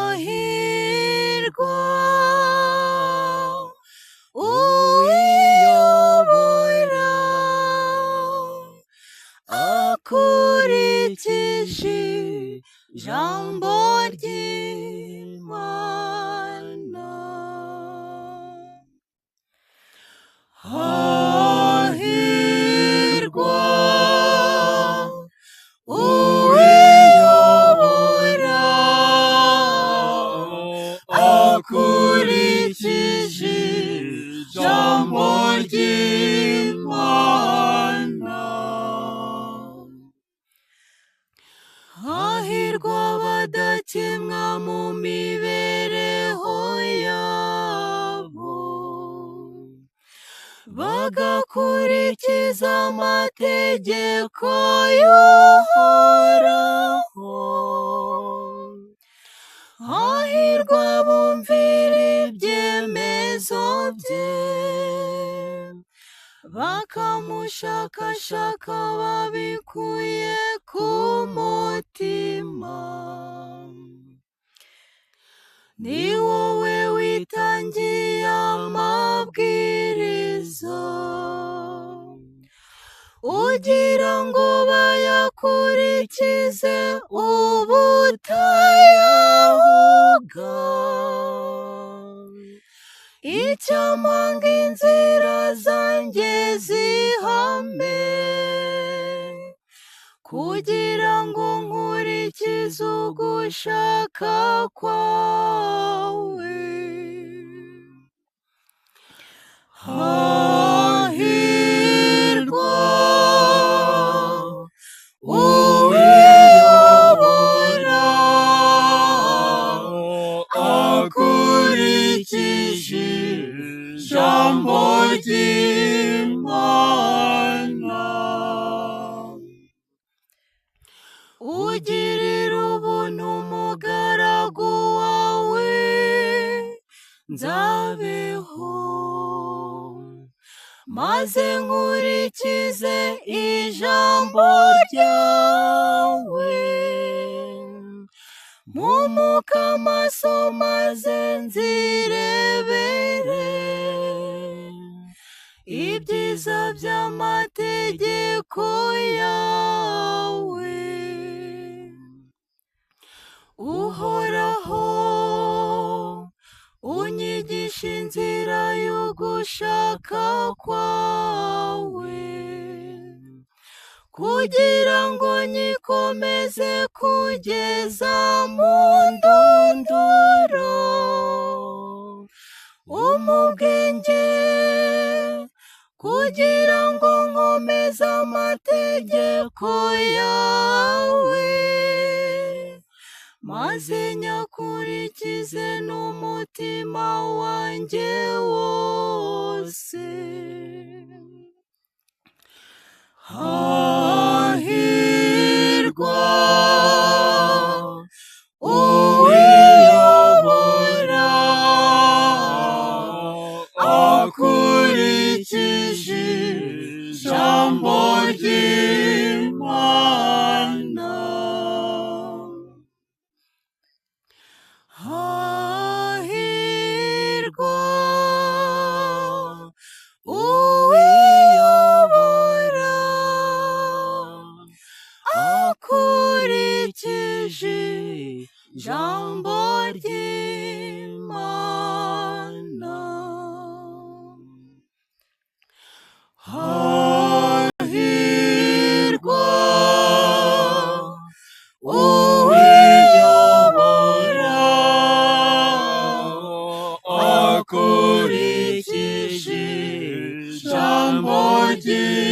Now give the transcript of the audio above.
hahirwa uwiyobora akurikije ijambo ry'Imana. Hahirwa uwiyobora akurikije ijambo ry'Imana. Hahirwa abadakemwa mu mibereho yabo, bagakurikiza amategeko y'Uhoraho. Hahirwa abumvira ibyemezo bye, bakamushakashaka babikuye ku mutima. Ni wowe witangiye amabwiriza, ugira ngo bayakurikize ubutayahuga. Icyamanga inzira zanjye zihame, kugira ngo nkurikize ugushaka kwawe. Hahirwa uwiyobora akurikije ijambo ry'Imana. Ugirira ubuntu umugaragu wawe, nzabeho, maze nkurikize ijambo ryawe. Mpumuka amaso maze nzirebere ibyiza by'amategeko yawe. Uhoraho, unyigisha inzira y'ugushaka kwawe, kugira ngo nyikomeze kugeza mu ndunduro. Umubwenge kugira ngo nkomeze amategeko yawe, maze nyakurikize n'umutima wanjye wose. Hahirwa uwiyobora akurikije ijambo ry'Imana. Hahirwa uwiyobora akurikije ijambo ry'Imana. Hahirwa uwiyobora akurikije ijambo ry'Imana.